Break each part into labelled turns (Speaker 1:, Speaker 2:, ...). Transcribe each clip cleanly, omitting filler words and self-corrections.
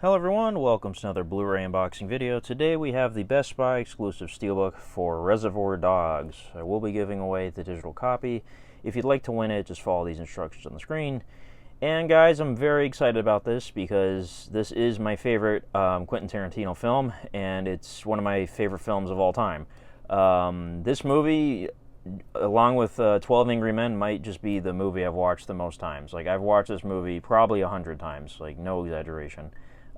Speaker 1: Hello everyone, welcome to another Blu-ray unboxing video. Today we have the Best Buy exclusive SteelBook for Reservoir Dogs. I will be giving away the digital copy. If you'd like to win it, just follow these instructions on the screen. And guys, I'm very excited about this because this is my favorite Quentin Tarantino film, and it's one of my favorite films of all time. This movie, along with 12 Angry Men, might just be the movie I've watched the most times. Like, I've watched this movie probably 100 times, like no exaggeration.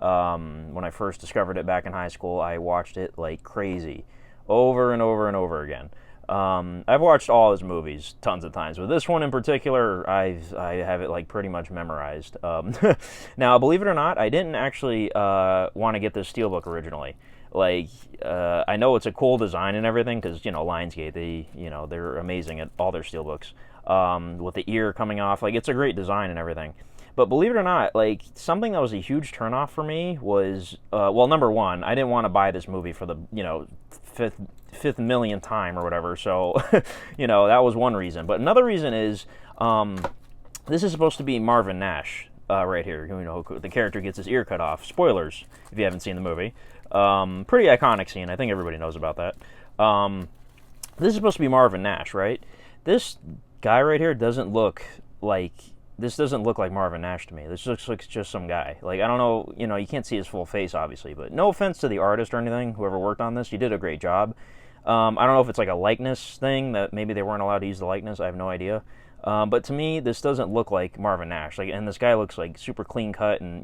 Speaker 1: When I first discovered it back in high school, I watched it like crazy, over and over and over again. I've watched all his movies tons of times, but this one in particular, I have it like pretty much memorized. Now, believe it or not, I didn't actually want to get this SteelBook originally. Like, I know it's a cool design and everything because, you know, Lionsgate, they're amazing at all their SteelBooks. With the ear coming off, like, it's a great design and everything. But believe it or not, like, something that was a huge turnoff for me was, well, number one, I didn't want to buy this movie for the, fifth millionth time or whatever. So, that was one reason. But another reason is, this is supposed to be Marvin Nash right here. The character gets his ear cut off. Spoilers, if you haven't seen the movie. Pretty iconic scene. I think everybody knows about that. This is supposed to be Marvin Nash, right? This guy right here doesn't look like Marvin Nash to me. This looks like just some guy. Like, I don't know, you can't see his full face, obviously, but no offense to the artist or anything, whoever worked on this, you did a great job. I don't know if it's like a likeness thing, that maybe they weren't allowed to use the likeness, I have no idea. But to me, this doesn't look like Marvin Nash. Like, and this guy looks like super clean cut and,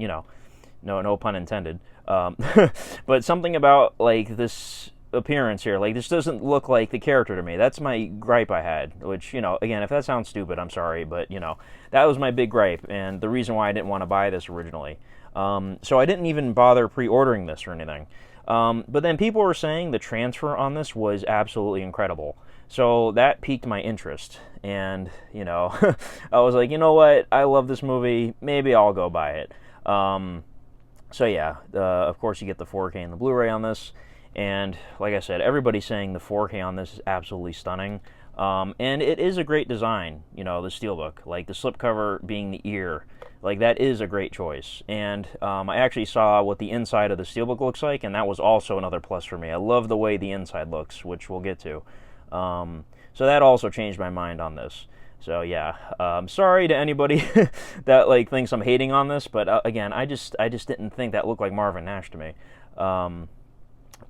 Speaker 1: no pun intended. But something about, like, this appearance here, like, this doesn't look like the character to me. That's my gripe I had, which, again, if that sounds stupid, I'm sorry, but, that was my big gripe, and the reason why I didn't want to buy this originally. So I didn't even bother pre-ordering this or anything. But then people were saying the transfer on this was absolutely incredible. So that piqued my interest, and, I was like, you know what, I love this movie, maybe I'll go buy it. So yeah, of course you get the 4K and the Blu-ray on this. And like I said, everybody's saying the 4K on this is absolutely stunning. And it is a great design, the SteelBook. Like, the slipcover being the ear, like, that is a great choice. And I actually saw what the inside of the SteelBook looks like, and that was also another plus for me. I love the way the inside looks, which we'll get to. So that also changed my mind on this. So yeah, sorry to anybody that, like, thinks I'm hating on this, but again, I just didn't think that looked like Marvin Nash to me.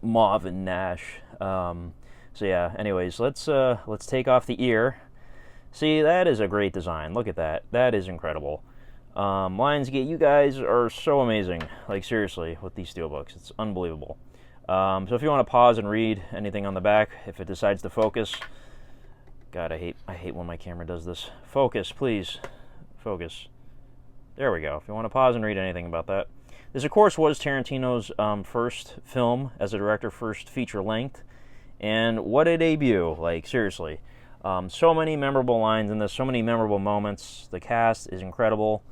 Speaker 1: Marvin Nash. So yeah, anyways, let's take off the ear. See, that is a great design. Look at that. That is incredible. Lionsgate, you guys are so amazing. Like, seriously, with these SteelBooks. It's unbelievable. So if you want to pause and read anything on the back, if it decides to focus. God, I hate when my camera does this. Focus, please. Focus. There we go. If you want to pause and read anything about that. This, of course, was Tarantino's first film as a director, first feature length. And what a debut. Like, seriously. So many memorable lines in this, so many memorable moments. The cast is incredible.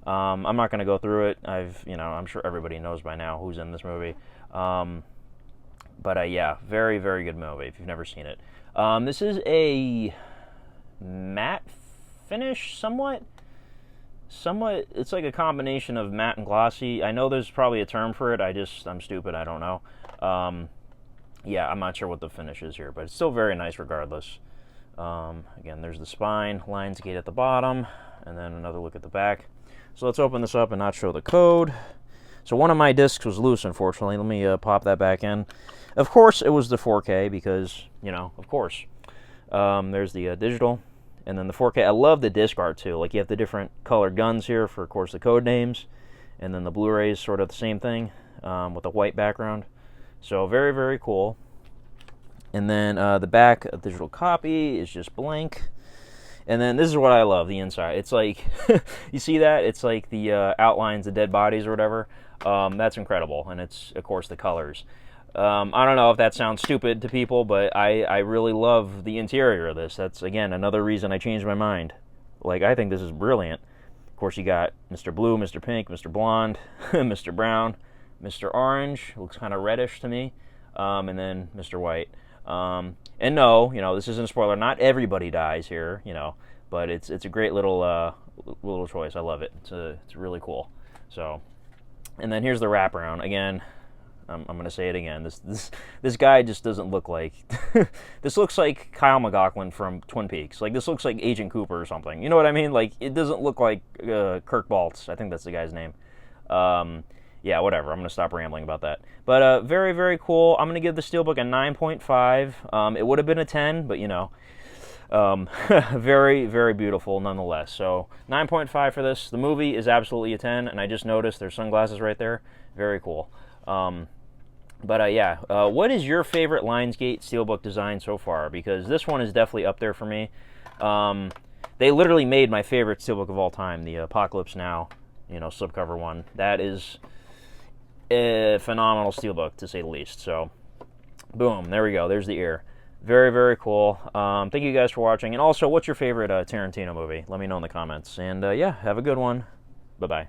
Speaker 1: I'm not going to go through it. I'm sure everybody knows by now who's in this movie. But yeah, very, very good movie if you've never seen it. This is a matte finish, somewhat. It's like a combination of matte and glossy. I know there's probably a term for it. I'm stupid. I don't know. Yeah, I'm not sure what the finish is here, but it's still very nice regardless. Again, there's the spine, Lionsgate at the bottom, and then another look at the back. So let's open this up and not show the code. So one of my discs was loose, unfortunately. Let me pop that back in. Of course, it was the 4K because, of course. There's the digital. And then the 4K, I love the disc art too. Like, you have the different colored guns here for, of course, the code names. And then the Blu-ray is sort of the same thing with a white background. So very, very cool. And then the back digital copy is just blank. And then this is what I love, the inside. It's like, you see that? It's like the outlines, the dead bodies or whatever. That's incredible. And it's, of course, the colors. I don't know if that sounds stupid to people, but I really love the interior of this. That's, again, another reason I changed my mind. Like, I think this is brilliant. Of course, you got Mr. Blue, Mr. Pink, Mr. Blonde, Mr. Brown, Mr. Orange. Looks kind of reddish to me. And then Mr. White. And no, this isn't a spoiler. Not everybody dies here, but it's a great little choice. I love it. It's really cool. So And then here's the wraparound. Again, I'm going to say it again. This guy just doesn't look like... This looks like Kyle MacLachlan from Twin Peaks. Like, this looks like Agent Cooper or something. You know what I mean? Like, it doesn't look like Kirk Baltz. I think that's the guy's name. Yeah, whatever. I'm going to stop rambling about that. But very, very cool. I'm going to give the SteelBook a 9.5. It would have been a 10, but, you know... very, very beautiful nonetheless. So 9.5 for this. The movie is absolutely a 10, and I just noticed there's sunglasses right there. Very cool. Yeah, what is your favorite Lionsgate SteelBook design so far? Because this one is definitely up there for me. They literally made my favorite SteelBook of all time, the Apocalypse Now, you know, slipcover one. That is a phenomenal SteelBook, to say the least. So, boom, there we go. There's the ear. Very, very cool. Thank you guys for watching. And also, what's your favorite Tarantino movie? Let me know in the comments. And yeah, have a good one. Bye-bye.